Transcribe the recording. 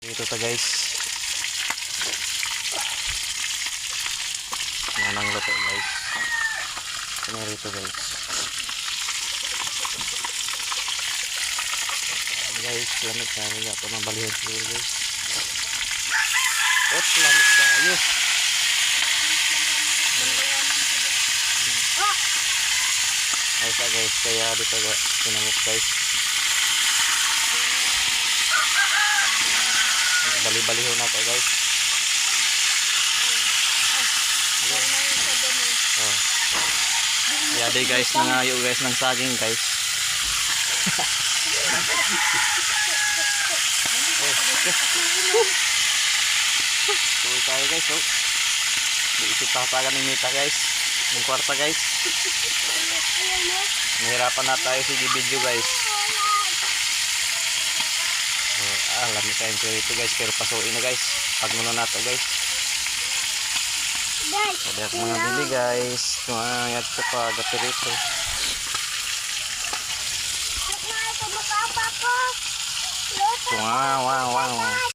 Dito ta guys. Nanang luto guys. Kanya rito guys. Guys, lamig tayo nga ito ng balihan siguro guys. Lamig tayo. Guys, kaya dito sinamok guys. Bali-baliho na to guys. Oh. Yadi guys, nangayo guys ng saging guys. Tuloy tayo guys. Oh. Iisip tatagan ni Mita guys. Ng kwarta guys. Nahirapan na tayo sige video guys. Lamig tayong dito guys, pero pasuin na guys. Pag muna na to guys. Ada mga bili guys. Tumayat sa pag-aperito. Wow.